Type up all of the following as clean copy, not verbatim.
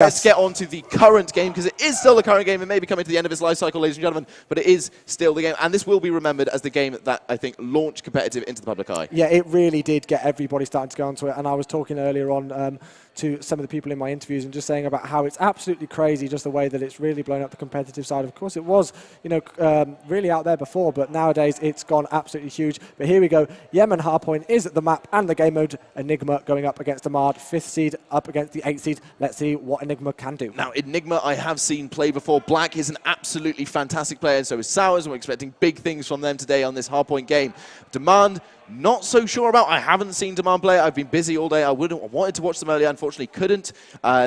Let's get on to the current game, because it is still the current game. It may be coming to the end of its life cycle, ladies and gentlemen, but it is still the game. And this will be remembered as the game that, I think, launched competitive into the public eye. Yeah, it really did get everybody starting to go onto it. And I was talking earlier on to some of the people in my interviews and just saying about how it's absolutely crazy, just the way that it's really blown up the competitive side. Of course, it was, you know, really out there before, but nowadays it's gone absolutely huge. But here we go. Yemen Hardpoint is at the map and the game mode. Enigma going up against Demand, 5th seed up against the 8th seed. Let's see what Enigma can do. Now, Enigma I have seen play before. Black is an absolutely fantastic player, and so is Sours, and we're expecting big things from them today on this Hardpoint game. Demand, not so sure about. I haven't seen Demand play. I've been busy all day. I wanted to watch them earlier, unfortunately couldn't.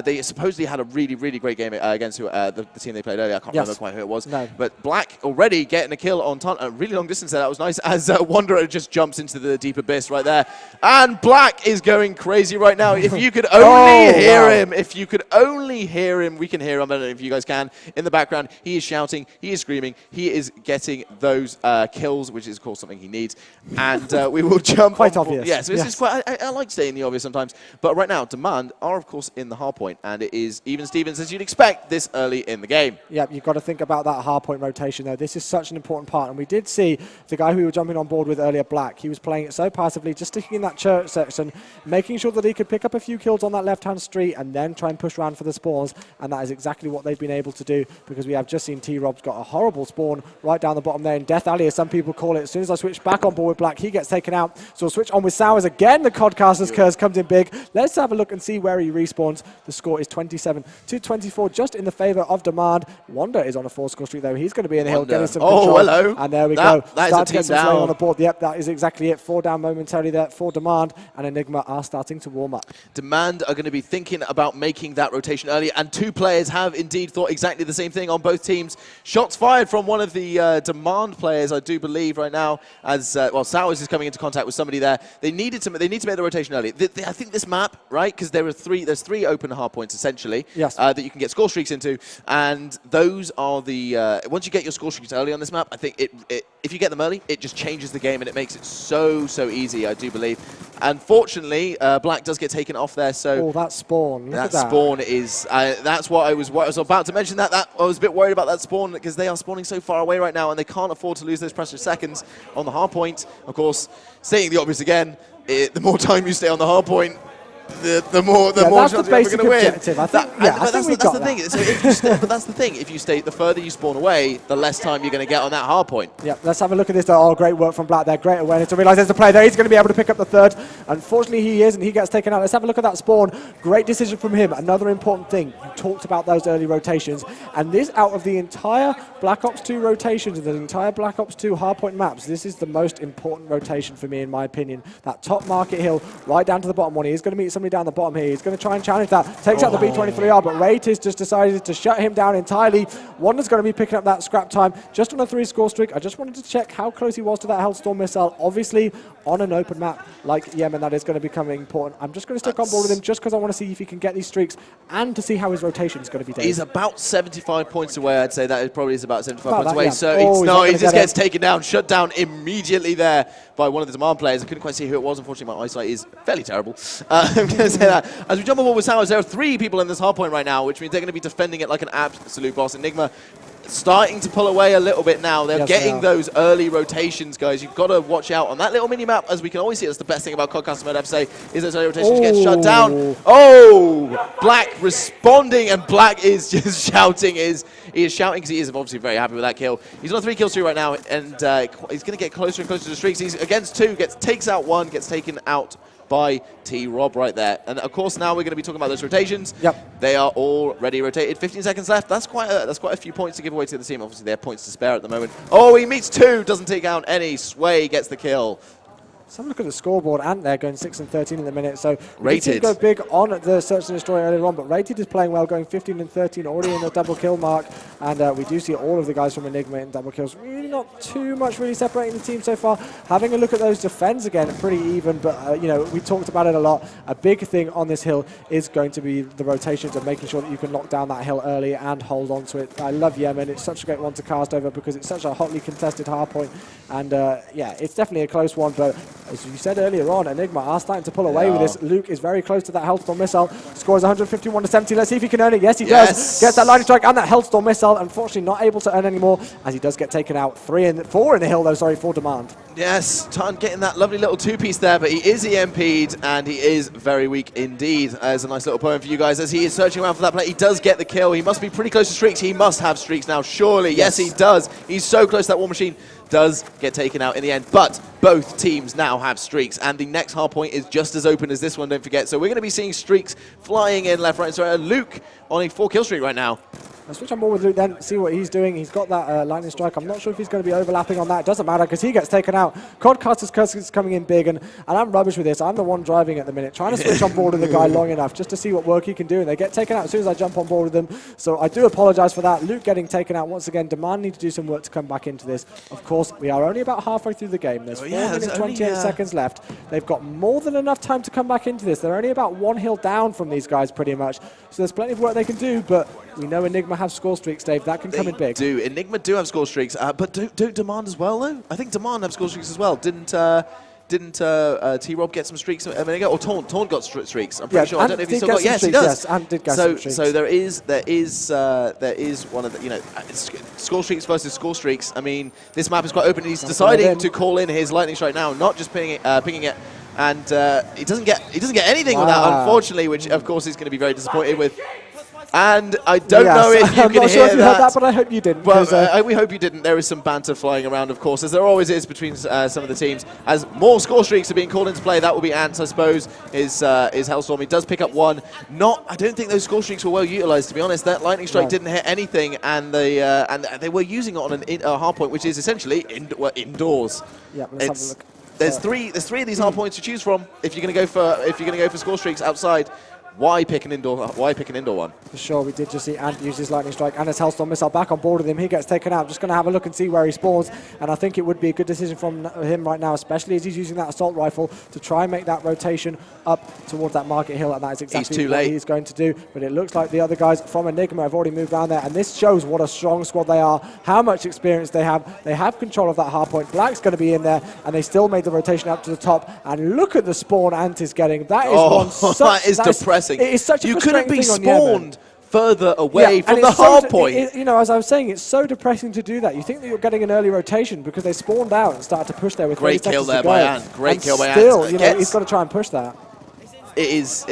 They supposedly had a really, really great game against the team they played earlier. I can't remember quite who it was. No. But Black already getting a kill on a really long distance there. That was nice, as Wanderer just jumps into the deep abyss right there. And Black is going crazy right now. If you could only hear him, if you could only hear him, we can hear him. I don't know if you guys can. In the background, he is shouting, he is screaming, he is getting those kills, which is, of course, something he needs. And we will jump quite on obvious. Yeah, so this is quite, I like staying the obvious sometimes. But right now, Demand are, of course, in the hardpoint, and it is even Stevens, as you'd expect, this early in the game. Yeah, you've got to think about that hardpoint rotation, though. This is such an important part, and we did see the guy who we were jumping on board with earlier, Black. He was playing it so passively, just sticking in that church section, making sure that he could pick up a few kills on that left-hand street and then try and push around for the spawns, and that is exactly what they've been able to do, because we have just seen T-Rob's got a horrible spawn right down the bottom there in Death Alley, as some people call it. As soon as I switch back on board with Black, he gets taken out. So we'll switch on with Sours again. The Codcaster's Curse comes in big. Let's have a look and see where he respawns. The score is 27 to 24, just in the favour of Demand. Wanda is on a 4-score streak, though. He's going to be in the hill, getting some control. Oh, hello. And there we go. That Start is to a get some team swing down on the board. Yep, that is exactly it. 4 down momentarily there for Demand, and Enigma are starting to warm up. Demand are going to be thinking about making that rotation early, and 2 players have indeed thought exactly the same thing on both teams. Shots fired from one of the Demand players, I do believe, right now, as well, Sours is coming into contact with somebody there. They need to make the rotation early. I think this map, right, because there's 3 open hard points essentially, yes, that you can get score streaks into, and those are the once you get your score streaks early on this map, I think if you get them early, it just changes the game and it makes it so easy, I do believe. Unfortunately, Black does get taken off there, so that spawn. Look at that. Spawn is that's what I was about to mention. That I was a bit worried about that spawn, because they are spawning so far away right now, and they can't afford to lose those precious seconds on the hard point. Of course, saying the obvious again, the more time you stay on the hard point, the more chance you're going to win. Objective. I think, that's the thing. So if you stay, but that's the thing. If you stay, the further you spawn away, the less time you're going to get on that hard point. Yeah, let's have a look at this. Oh, great work from Black there. Great awareness to realise there's a play there. He's going to be able to pick up the 3rd. Unfortunately, he is, and he gets taken out. Let's have a look at that spawn. Great decision from him. Another important thing. You talked about those early rotations, and this, out of the entire Black Ops 2 rotations and the entire Black Ops 2 hardpoint maps, this is the most important rotation for me, in my opinion. That top market hill right down to the bottom one. He's going to meet somebody down the bottom here. He's going to try and challenge that. Takes out the B-23R, but Rate has just decided to shut him down entirely. Wanda's going to be picking up that scrap time just on a 3-score streak. I just wanted to check how close he was to that Hellstorm missile. Obviously, on an open map like Yemen, that is going to become important. I'm just going to stick on board with him just because I want to see if he can get these streaks and to see how his rotation is going to be. He's about 75 points away. I'd say that it probably is about 75 points away. Yeah. So he just gets taken down, shut down immediately there by one of the Demand players. I couldn't quite see who it was. Unfortunately, my eyesight is fairly terrible. I'm going to say that. As we jump on board with Sours, there are 3 people in this hardpoint right now, which means they're going to be defending it like an absolute boss. Enigma starting to pull away a little bit now. They're getting those early rotations, guys. You've got to watch out on that little mini-map, as we can always see. That's the best thing about Codcaster Mode, I have to say, is those early rotations get shut down. Oh! Black responding, and Black is just shouting. He is shouting because he is obviously very happy with that kill. He's on a 3-kill streak right now, and he's going to get closer and closer to the streaks. He's against 2, takes out 1, gets taken out by T-Rob right there. And of course, now we're going to be talking about those rotations. Yep. They are already rotated. 15 seconds left. That's quite a few points to give away to the team. Obviously, they have points to spare at the moment. Oh, he meets 2, doesn't take out any. Sway gets the kill. Let's have a look at the scoreboard. Ant there going 6 and 13 in the minute. So Rated go big on the Search and Destroy earlier on, but Rated is playing well, going 15 and 13, already in the double kill mark. And we do see all of the guys from Enigma in double kills. Really not too much really separating the team so far. Having a look at those defends again, pretty even, but you know, we talked about it a lot. A big thing on this hill is going to be the rotations and making sure that you can lock down that hill early and hold on to it. I love Yemen. It's such a great one to cast over because it's such a hotly contested hardpoint. And yeah, it's definitely a close one, but As you said earlier on, Enigma are starting to pull away with this. Luke is very close to that Hellstorm missile. Scores 151 to 70. Let's see if he can earn it. Yes, he does. Gets that lightning strike and that Hellstorm missile. Unfortunately, not able to earn any more as he does get taken out. 4 in the hill, though. Sorry, for Demand. Yes, Tan getting that lovely little two-piece there, but he is EMP'd, and he is very weak indeed. There's a nice little poem for you guys as he is searching around for that play. He does get the kill. He must be pretty close to streaks. He must have streaks now, surely. Yes, he does. He's so close to that War Machine. Does get taken out in the end, but both teams now have streaks, and the next hardpoint is just as open as this one, don't forget. So we're going to be seeing streaks flying in left, right, and so Luke on a 4-kill streak right now. Let's switch on board with Luke then, see what he's doing. He's got that lightning strike. I'm not sure if he's going to be overlapping on that. It doesn't matter because he gets taken out. Codcaster's curse is coming in big, and I'm rubbish with this. I'm the one driving at the minute, trying to switch on board with the guy long enough just to see what work he can do, and they get taken out as soon as I jump on board with them. So I do apologize for that. Luke getting taken out once again. Demand need to do some work to come back into this. Of course, we are only about halfway through the game. There's 4 minutes, 28 seconds left. They've got more than enough time to come back into this. They're only about 1 hill down from these guys pretty much. So there's plenty of work they can do, but we know Enigma have score streaks, Dave. That can come in big. Enigma do have score streaks, but don't Demand as well, though? I think Demand have score streaks as well. Didn't T-Rob get some streaks a minute ago? Or Taunt got streaks. I'm pretty sure. I don't know if he still got. Yes, he does. Yes, and did get some streaks. So there is one of the, score streaks versus score streaks. I mean, this map is quite open. He's deciding to call in his lightning strike now, not just pinging it. And he doesn't get anything with that, unfortunately, which of course he's going to be very disappointed with. And I don't know if you I'm can not hear sure if you heard that, but I hope you didn't. Well, we hope you didn't. There is some banter flying around, of course, as there always is between some of the teams. As more score streaks are being called into play, that will be Ants, I suppose, is Hellstorm. He does pick up one. I don't think those score streaks were well utilized, to be honest. That lightning strike didn't hit anything, and they were using it on a hard point, which is essentially indoors. Yeah, let's have a look. There's three of these hard points to choose from if you're going to go for score streaks outside. Why pick an indoor one? For sure, we did just see Ant use his lightning strike and his Hellstorm missile back on board with him. He gets taken out. Just going to have a look and see where he spawns, and I think it would be a good decision from him right now, especially as he's using that assault rifle to try and make that rotation up towards that market hill, and that is exactly what he's going to do. But it looks like the other guys from Enigma have already moved around there, and this shows what a strong squad they are, how much experience they have. They have control of that hard point. Black's going to be in there, and they still made the rotation up to the top, and look at the spawn Ant is getting. That is that is depressing. It is such a you couldn't be spawned further away from the hard point. As I was saying, it's so depressing to do that. You think that you're getting an early rotation because they spawned out and started to push there with 30 seconds to go. Great kill there by Ant. Great kill by Ant. Still, he's got to try and push that. It is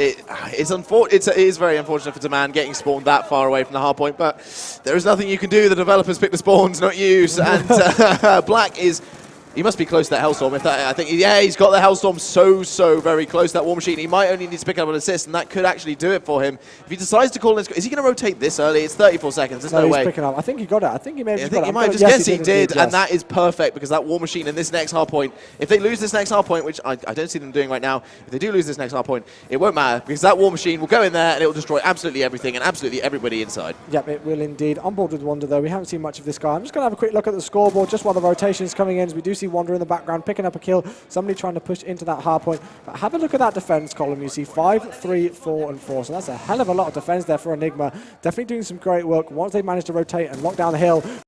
very unfortunate for Demand getting spawned that far away from the hard point, but there is nothing you can do. The developers pick the spawns, not you. And Black is. He must be close to that Hellstorm. He's got the Hellstorm so very close to that War Machine. He might only need to pick up an assist, and that could actually do it for him. If he decides to call in, is he going to rotate this early? It's 34 seconds. There's no way. He's picking up. I think he got it. I think he may have got it. Yes, he did, and that is perfect because that War Machine in this next hard point, if they lose this next hard point, which I don't see them doing right now, if they do lose this next hard point, it won't matter because that War Machine will go in there and it will destroy absolutely everything and absolutely everybody inside. Yep, it will indeed. On board with Wonder, though. We haven't seen much of this guy. I'm just going to have a quick look at the scoreboard just while the rotation is coming in, as we do see Wonder in the background picking up a kill, somebody trying to push into that hard point. But have a look at that defense column. You see 5, 3, 4, and 4. So that's a hell of a lot of defense there for Enigma. Definitely doing some great work once they manage to rotate and lock down the hill.